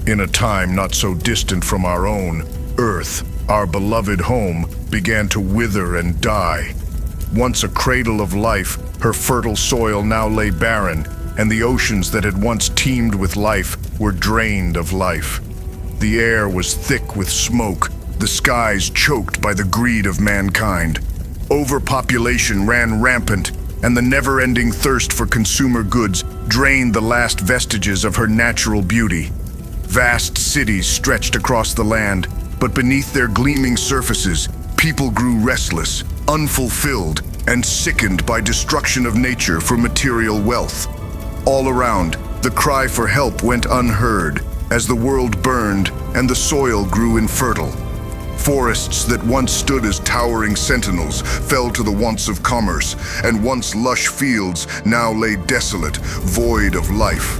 In a time not so distant from our own, Earth, our beloved home, began to wither and die. Once a cradle of life, her fertile soil now lay barren, and the oceans that had once teemed with life were drained of life. The air was thick with smoke, the skies choked by the greed of mankind. Overpopulation ran rampant, and the never-ending thirst for consumer goods drained the last vestiges of her natural beauty. Vast cities stretched across the land, but beneath their gleaming surfaces, people grew restless, unfulfilled, and sickened by destruction of nature for material wealth. All around, the cry for help went unheard as the world burned and the soil grew infertile. Forests that once stood as towering sentinels fell to the wants of commerce, and once lush fields now lay desolate, void of life.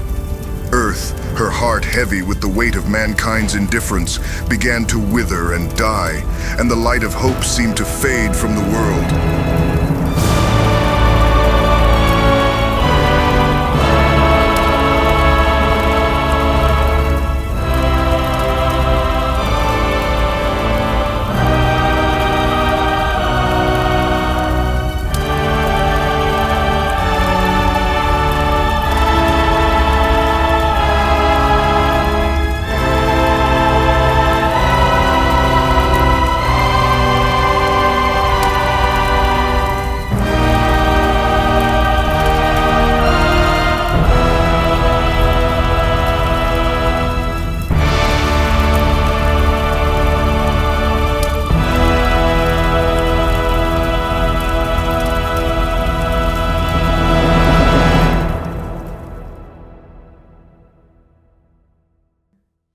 Earth, her heart heavy with the weight of mankind's indifference, began to wither and die, and the light of hope seemed to fade from the world.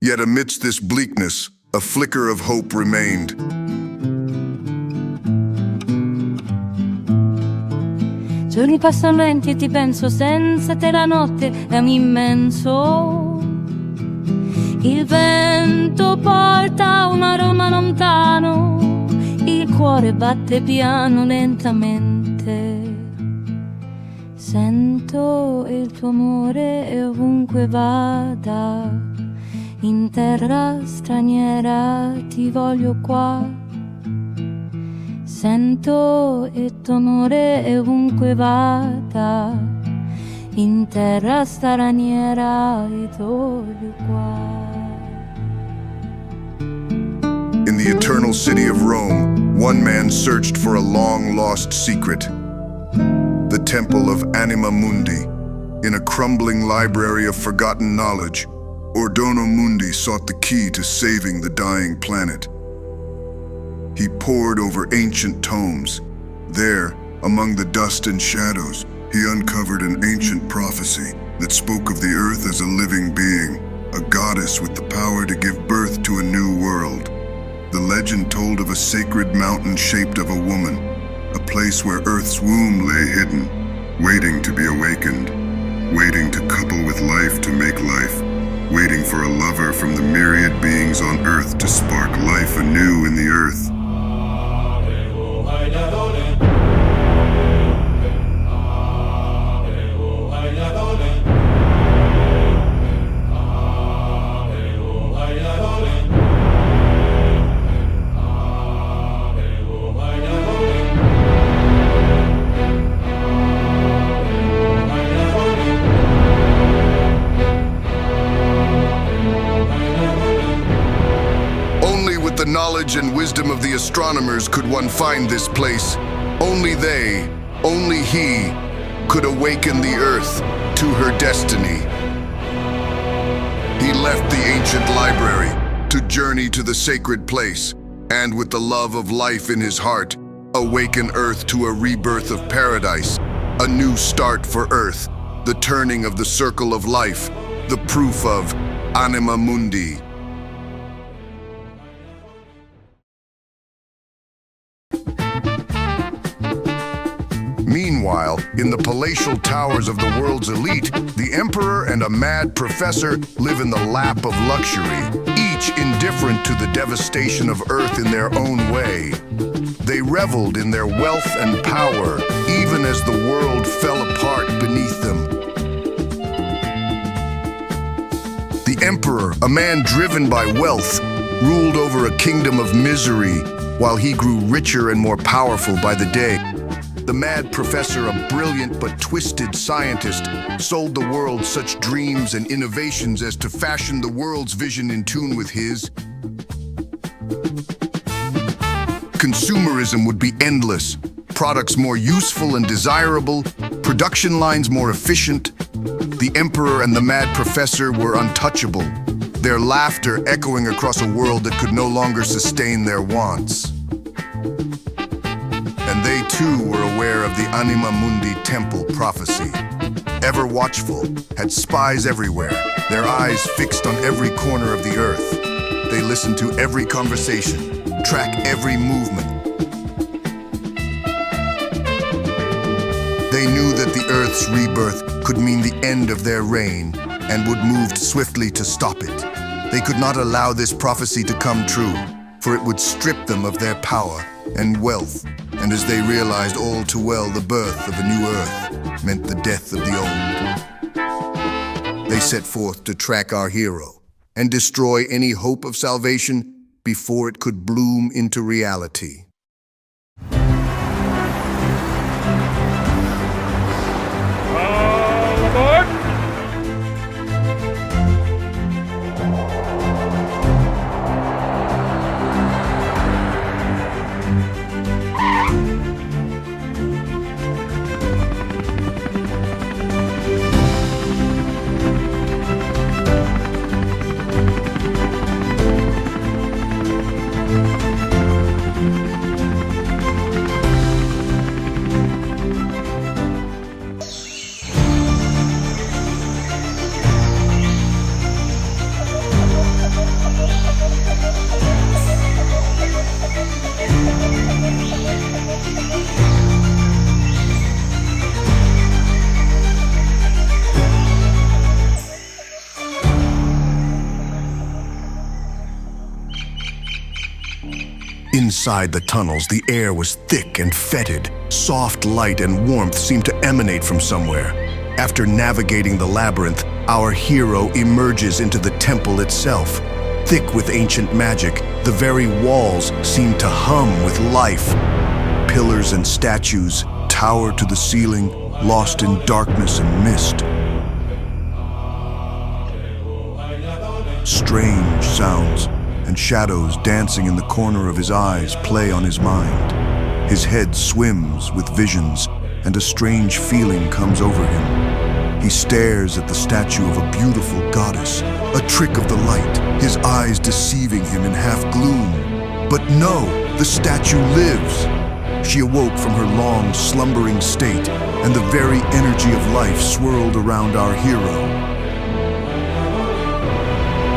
Yet amidst this bleakness, a flicker of hope remained. Giorni passano lenti e ti penso, senza te la notte è un immenso. Il vento porta un aroma lontano, il cuore batte piano lentamente. Sento il tuo amore e ovunque vada. In terra straniera ti voglio qua. Sento il tuo amore e ovunque vada. In terra straniera ti voglio qua. In the eternal city of Rome, one man searched for a long-lost secret. The temple of Anima Mundi. In a crumbling library of forgotten knowledge, Mundi sought the key to saving the dying planet. He pored over ancient tomes. There, among the dust and shadows, he uncovered an ancient prophecy that spoke of the earth as a living being, a goddess with the power to give birth to a new world. The legend told of a sacred mountain shaped of a woman, a place where Earth's womb lay hidden, waiting to be awakened, waiting to couple with life to make life. Waiting for a lover from the myriad beings on Earth to spark life anew in the earth. The knowledge and wisdom of the astronomers could one find this place. Only they, only he, could awaken the earth to her destiny. He left the ancient library to journey to the sacred place, and with the love of life in his heart, awaken earth to a rebirth of paradise, a new start for earth, the turning of the circle of life, the proof of Anima Mundi. Meanwhile, in the palatial towers of the world's elite, the emperor and a mad professor live in the lap of luxury, each indifferent to the devastation of Earth in their own way. They reveled in their wealth and power, even as the world fell apart beneath them. The emperor, a man driven by wealth, ruled over a kingdom of misery while he grew richer and more powerful by the day. The mad professor, a brilliant but twisted scientist, sold the world such dreams and innovations as to fashion the world's vision in tune with his. Consumerism would be endless, products more useful and desirable, production lines more efficient. The emperor and the mad professor were untouchable, their laughter echoing across a world that could no longer sustain their wants. And they too were aware of the Anima Mundi temple prophecy. Ever watchful, had spies everywhere, their eyes fixed on every corner of the earth. They listened to every conversation, track every movement. They knew that the earth's rebirth could mean the end of their reign and would move swiftly to stop it. They could not allow this prophecy to come true, for it would strip them of their power and wealth. And as they realized all too well, the birth of a new earth meant the death of the old. They set forth to track our hero and destroy any hope of salvation before it could bloom into reality. All aboard! Inside the tunnels, the air was thick and fetid. Soft light and warmth seemed to emanate from somewhere. After navigating the labyrinth, our hero emerges into the temple itself. Thick with ancient magic, the very walls seem to hum with life. Pillars and statues tower to the ceiling, lost in darkness and mist. Strange sounds and shadows dancing in the corner of his eyes play on his mind. His head swims with visions, and a strange feeling comes over him. He stares at the statue of a beautiful goddess, a trick of the light, his eyes deceiving him in half gloom. But no, the statue lives. She awoke from her long, slumbering state, and the very energy of life swirled around our hero.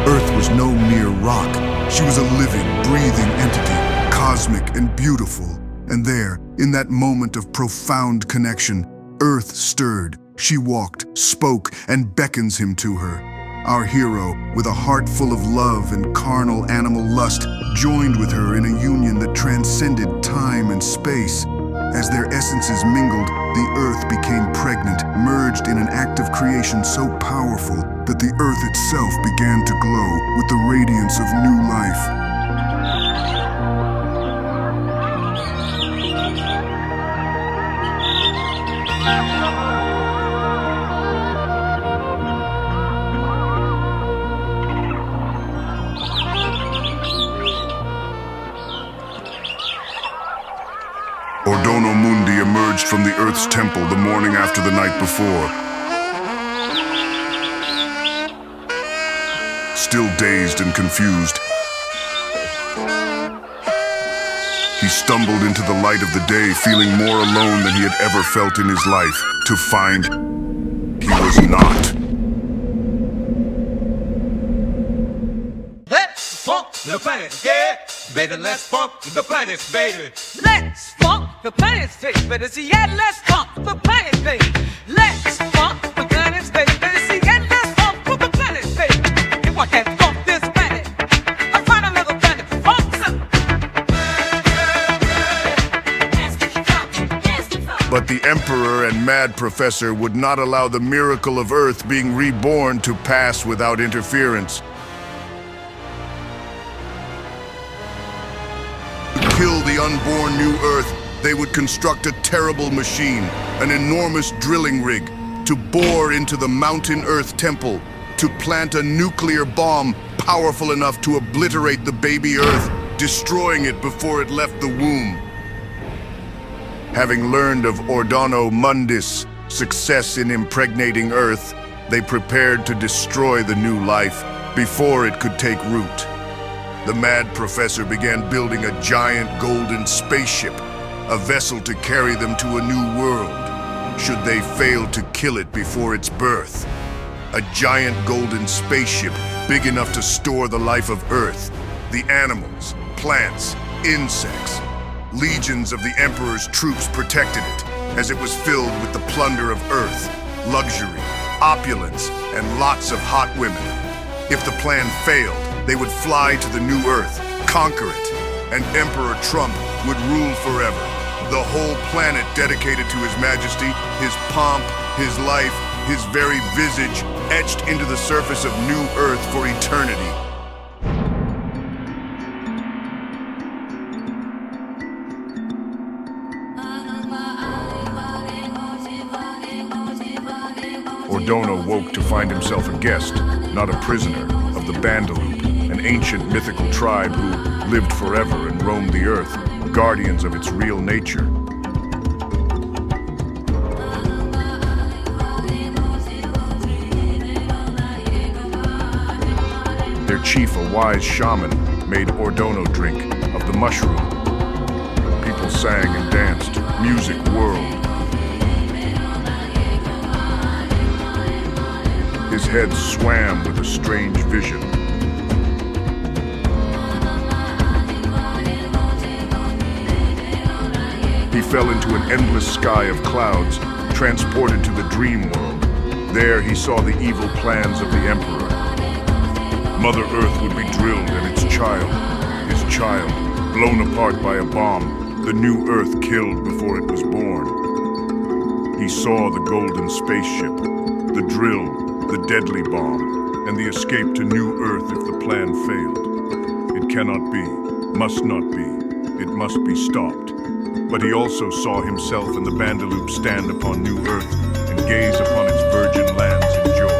Earth was no mere rock. She was a living, breathing entity, cosmic and beautiful. And there, in that moment of profound connection, Earth stirred. She walked, spoke, and beckons him to her. Our hero, with a heart full of love and carnal animal lust, joined with her in a union that transcended time and space. As their essences mingled, the earth became pregnant, merged in an act of creation so powerful that the earth itself began to glow with the radiance of new life. Mundi emerged from the Earth's temple the morning after the night before. Still dazed and confused, he stumbled into the light of the day, feeling more alone than he had ever felt in his life, to find he was not. Let's funk the planet, yeah, baby, let's funk the planet, baby. Let's funk the planet's face, better see, yeah, let's funk the planet's face. Let's funk the planet's face, better see, yeah, let's funk the planet's face. If I can't funk this planet, I'll find another planet to funk some. But the Emperor and Mad Professor would not allow the miracle of Earth being reborn to pass without interference. To kill the unborn new Earth, they would construct a terrible machine, an enormous drilling rig, to bore into the Mountain Earth Temple, to plant a nuclear bomb powerful enough to obliterate the baby Earth, destroying it before it left the womb. Having learned of Ordano Mundi's success in impregnating Earth, they prepared to destroy the new life before it could take root. The Mad Professor began building a giant golden spaceship, a vessel to carry them to a new world, should they fail to kill it before its birth. A giant golden spaceship big enough to store the life of Earth, the animals, plants, insects. Legions of the Emperor's troops protected it, as it was filled with the plunder of Earth, luxury, opulence, and lots of hot women. If the plan failed, they would fly to the new Earth, conquer it, and Emperor Trump would rule forever. The whole planet dedicated to His Majesty, his pomp, his life, his very visage, etched into the surface of new Earth for eternity. Ordano woke to find himself a guest, not a prisoner, of the Bandaloop, an ancient mythical tribe who lived forever and roamed the earth, guardians of its real nature. Their chief, a wise shaman, made Ordano drink of the mushroom. People sang and danced, music whirled. His head swam with a strange vision. He fell into an endless sky of clouds, transported to the dream world. There he saw the evil plans of the Emperor. Mother Earth would be drilled and its child, blown apart by a bomb, the new Earth killed before it was born. He saw the golden spaceship, the drill, the deadly bomb, and the escape to new Earth if the plan failed. It cannot be, must not be, it must be stopped. But he also saw himself and the Bandaloop stand upon new Earth and gaze upon its virgin lands in joy.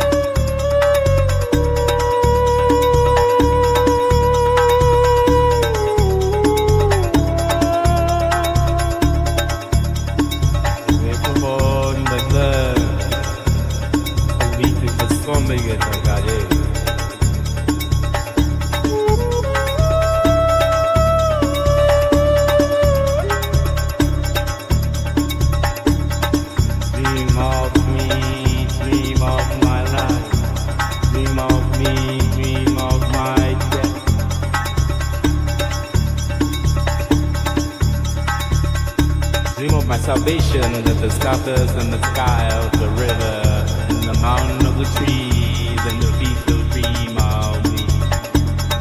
Salvation that the stars and the sky of the river and the mountain of the trees and the people dream of me.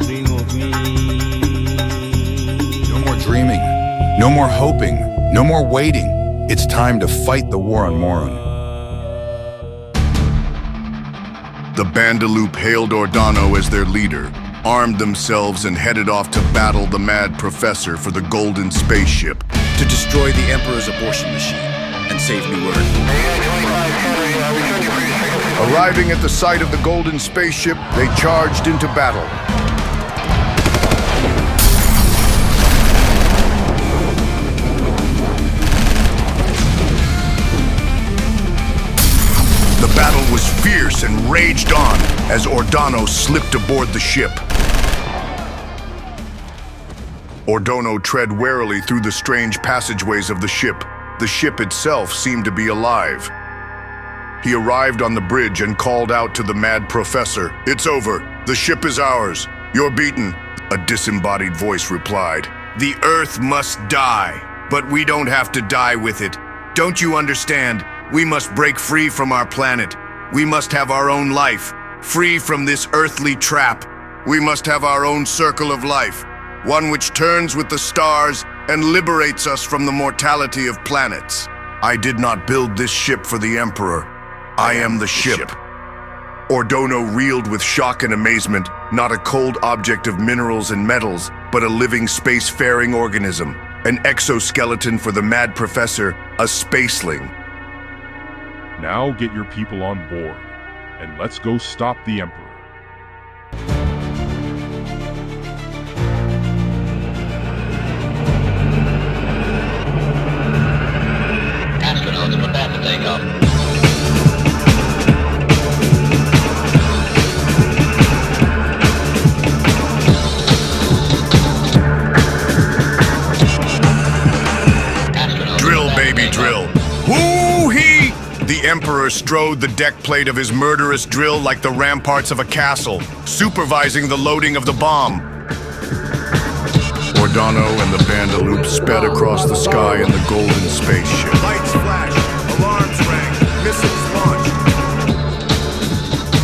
Dream of me. No more dreaming, no more hoping, no more waiting. It's time to fight the war on Morun. The Bandaloop hailed Ordano as their leader, armed themselves and headed off to battle the Mad Professor for the golden spaceship. To destroy the Emperor's abortion machine and save New Earth. Arriving at the site of the golden spaceship, they charged into battle. The battle was fierce and raged on as Ordano slipped aboard the ship. Ordano tread warily through the strange passageways of the ship. The ship itself seemed to be alive. He arrived on the bridge and called out to the Mad Professor, "It's over. The ship is ours. You're beaten." A disembodied voice replied, "The Earth must die, but we don't have to die with it. Don't you understand? We must break free from our planet. We must have our own life, free from this earthly trap. We must have our own circle of life, one which turns with the stars and liberates us from the mortality of planets." I did not build this ship for the Emperor. I am the ship. Ordono reeled with shock and amazement, not a cold object of minerals and metals, but a living spacefaring organism, an exoskeleton for the mad professor, a spaceling. Now get your people on board, and let's go stop the Emperor. Astronauts prepare to take off. Drill, baby, drill. Woo-hee! The Emperor strode the deck plate of his murderous drill like the ramparts of a castle, supervising the loading of the bomb. Ordono and the Bandaloop sped across the sky in the golden spaceship. Lights flashed, alarms rang, missiles launched.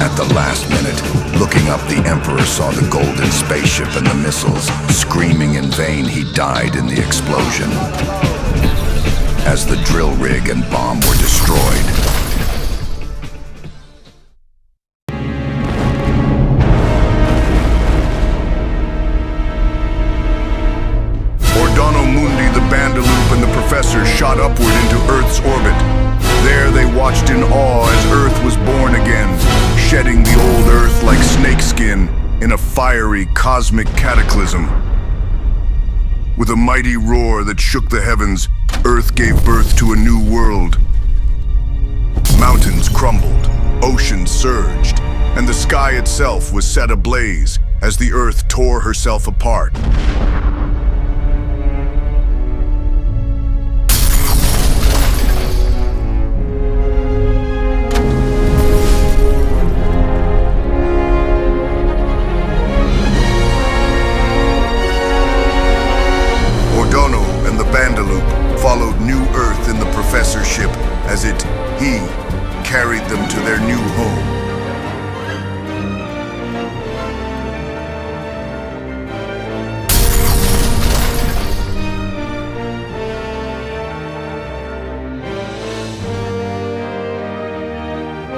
At the last minute, looking up, the Emperor saw the golden spaceship and the missiles. Screaming in vain, he died in the explosion as the drill rig and bomb were destroyed. Ordono, Mundi, the Bandaloop, and the Professor shot upward into Earth's orbit. There they watched in awe as Earth was born again, shedding the old Earth like snakeskin in a fiery cosmic cataclysm. With a mighty roar that shook the heavens, Earth gave birth to a new world. Mountains crumbled, oceans surged, and the sky itself was set ablaze as the Earth tore herself apart. Ordono and the Bandaloop followed New Earth in the Professor ship as he carried them to their new home.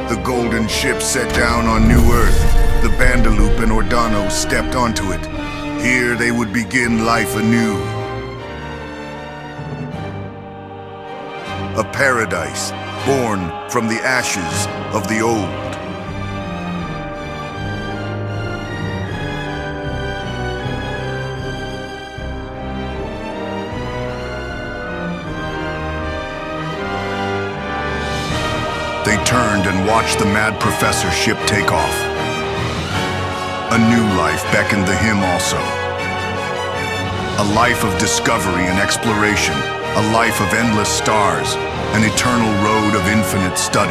The golden ship set down on New Earth. The Bandaloop and Ordono stepped onto it. Here they would begin life anew. A paradise born from the ashes of the old. They turned and watched the mad Professor ship take off. A new life beckoned to him also. A life of discovery and exploration. A life of endless stars, an eternal road of infinite study.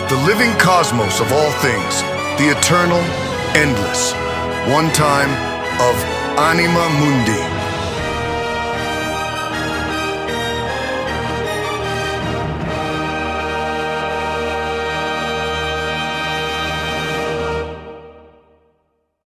The living cosmos of all things, the eternal, endless, one time of Anima Mundi.